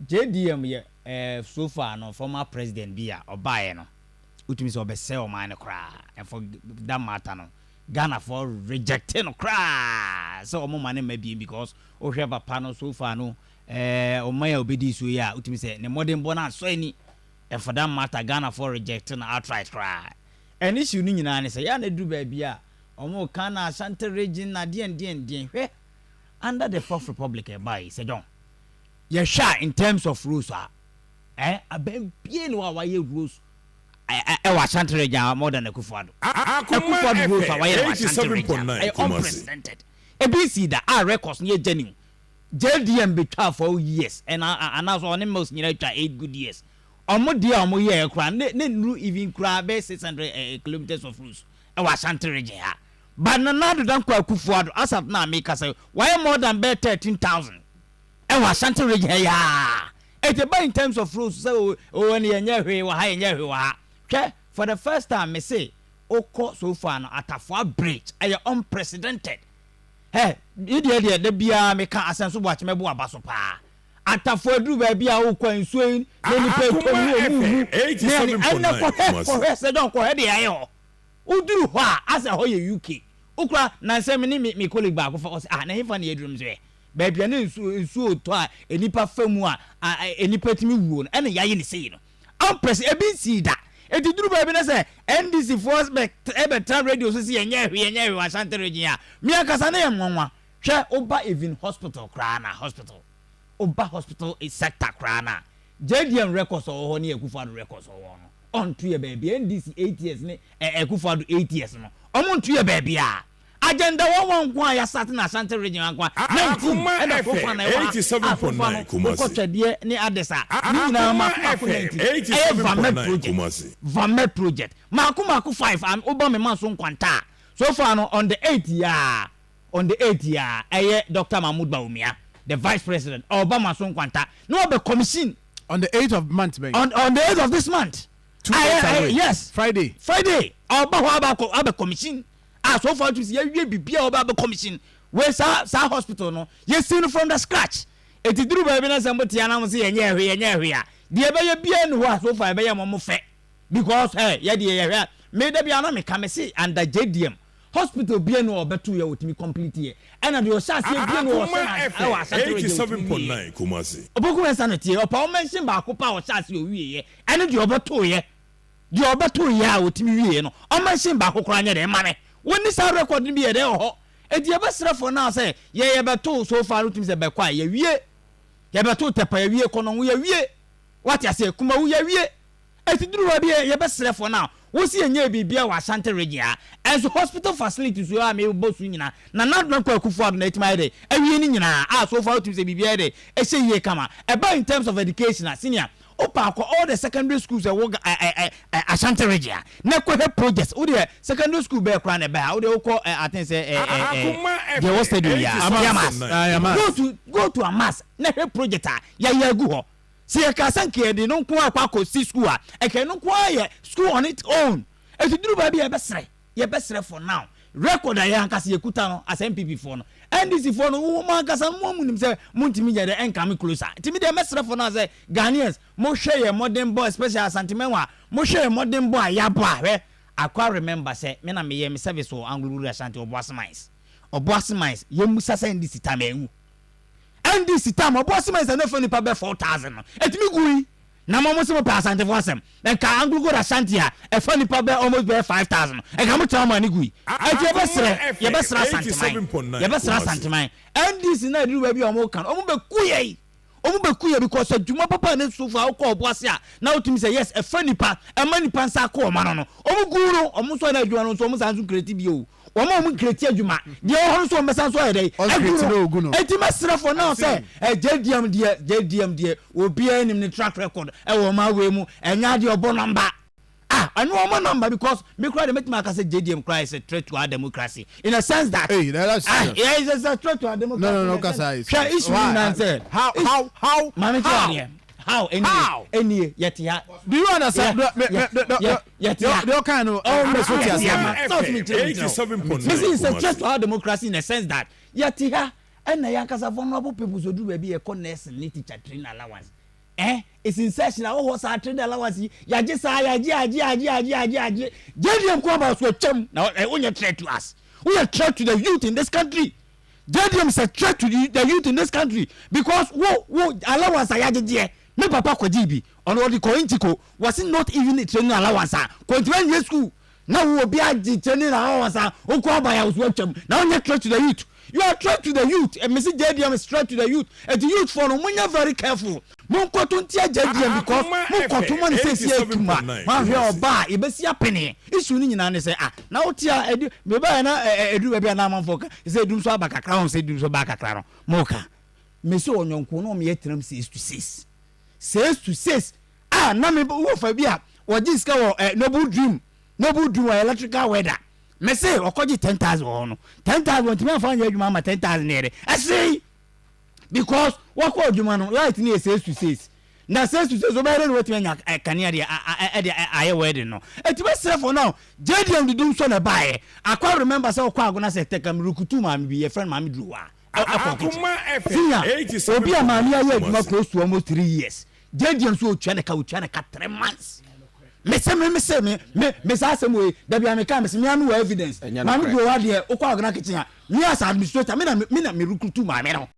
JDM ye so far no former president bia obaye no utimi so obese o man kra and for that matter no Ghana for rejecting no kra so omo man ma bi because o hwe papa no so far no o man obedi so ya utimi say ne modern bona so ani and for that matter Ghana for rejecting outright kra and issue ni nyina ne say ya na du ba bia omo kana Ashanti region na den hwe under the Fourth Republic by say don ye sha in terms of rules abem pie no wa ye rules wa Ashanti region more than Akufo-Addo rules wa ye wa Ashanti region unprecedented ABC that our records near genuine JDM be twa for years and so on most nyina twa 8 good years omo dia omo ye kra ne nru even kra be 600 kilometers of rules wa Ashanti region but na do dan kwa Akufo-Addo as of now make say why more than 13,000 and was Ashanti region ya it in terms of rules so when you hwe wa ha hwe wa for the first time me say oko so far no atafo bridge ay unprecedented idia de bia me ka asenso bo acheme bo abaso pa atafo adu ba bia wo kwansuo ni nipa ko mu 87.9 ko se don ko he de ayo uduru ho a asa ho ye UK ukra na nsem ni mi colleague ba ko fa na hifa na yedrum so baby na nsu to a enipa famu a enipa timi wuo na yaye ni sei no ampress ebinsi da ediduru baby na say NDC force better radio so see enye hwe Ashanti region a mi akasa na yemwanwa hwe oba even hospital kra na hospital oba hospital is sector kra na JDM records ho na Akufo-Addo records ho no on to ye baby NDC 8 years ni Akufo-Addo 8 years no omon to ye baby a agenda one kwa ya start na Ashanti region kwa 19 and Akufo na 87.9 Kumasi ko twede ni adesa ni na makuma 90 Vamet project makuma 5 am oba me man so nkwanta so far no on the 8th year Dr. Mahmoud Bawumia the vice president Obama so nkwanta no be commission on the 8th of month on the 8th of this month yes Friday Oba ho aba commission so far to see we bibia oba commission we sa hospital no you see from the scratch it duru ba bi na sambo tia na mo se yenye hwe a de be ye bia no ho so far be ye mo fe because ye de ye hwe me da bia na me ka me see under JDM hospital bia no obeto ye wotimi complete ye and the osase bia no o sa 87.9 Kumasi Opoku Agyemang opa o mention ba ko pa osase o wie ye and the obeto ye a wotimi wie no o mention ba ko kra nya de ma me when this record be there ho e die besra for now say ye beto so far utimi say be kwa ye wie ye beto tepa ye wie kono wo ye wie what you say kuma wo ye wie e ti duru wa be ye besra for now wo si enya bibia wa Ashanti region and so hospital facilities so am e bosu nyina na na kwa Akufo-Addo na etima de e wie ni nyina so far utimi say bibia de e say ye kama e in terms of education senior opa ko all the secondary schools Ashanti region na ko he projects o the secondary school be kra na be ha o de ko I think say the was stadium go to Amas na he project ya gu ho se ka sanke de no ko akwa si school e ke no ko ye school on its own e ti duru ba bi ye besre for now record ya nkase yekuta no as MPP for no NDC for no wo man kasa mo munim say muntimi je de enkame closer timi de mesre for no say Ghanaians mo hwe ye modern boy special sentimenwa mo hwe ye modern boy ya bo ahwe akwa remember say me na me ye me service o Anglo Ashanti Oboase mines ye musa say NDC time NDC time Oboase mines na fani pa be 4,000 etimi gui na mo se mo pa Ashanti for asem then ka Anglo Ashanti a e fani pa be almost be 5,000 e ka mo tell man gui ye besra santiman NDC na duru ba bi o mo kan o mo be kuye because adwuma papa na so fa ko Oboase a na otumi say yes e fani pa e mani pa nsa ko o ma no o mo guru o mo so na adwuma no so o mo san so create bi o mo create adwuma de o ho so mesan so e dey eti mesra for now say JDM de obi anim ni track record e wo ma we mu enya de obo number I know my number because me cry the make my say JDM cry is a threat to our democracy in a sense that that's it's a threat to our democracy. No, Kasa. How any yet do you understand the kind of this is a threat to our democracy in a sense that yet and the Yankasa vulnerable people so do be a connect and teacher train allowance it's in session oh was our trade allowance ya je JDM come about so chem now when you threat to us we are threat to the youth in this country. JDM is a threat to the youth in this country because wo allowance ya je me papa kwajibi on what the cointico was it not even a training allowance continue year school now we will be a training allowance o ko ba ya was chem now you threat to the youth. You are threat to the youth and Mr. JDM is threat to the youth and the youth for when you're very careful mon cotton tia JDM because mon cotton man says here to ma here ba e be sia penny issue ni nyina ne say now tia edu me ba na edu be na man for say dum so abakakra on say dum so bakakra no moka me so onyonko no me yetram 6 to 6 na me wo fa bia wo jiska wo noble dream electrical weather. Me say okoji 10,000 ono 10,000 ntime fa anya adwuma ma 10,000 nere I say because what call adwuma no light ni 6 to 6 na 6 to 6 obere no wetime nya kanea de aye wedding no etime say for now JDM di dum so na bae akwa remember say okwa agona say tekam rukutu ma me be your friend ma me dru wa Akoma FM obi amani aye adwuma close to almost 3 years JDM so otwa ne ka 3 months. Me say we da bia me ka me me anu evidence ma me go wa de okwa agona kitchen me as administrator me na me recruit ma me no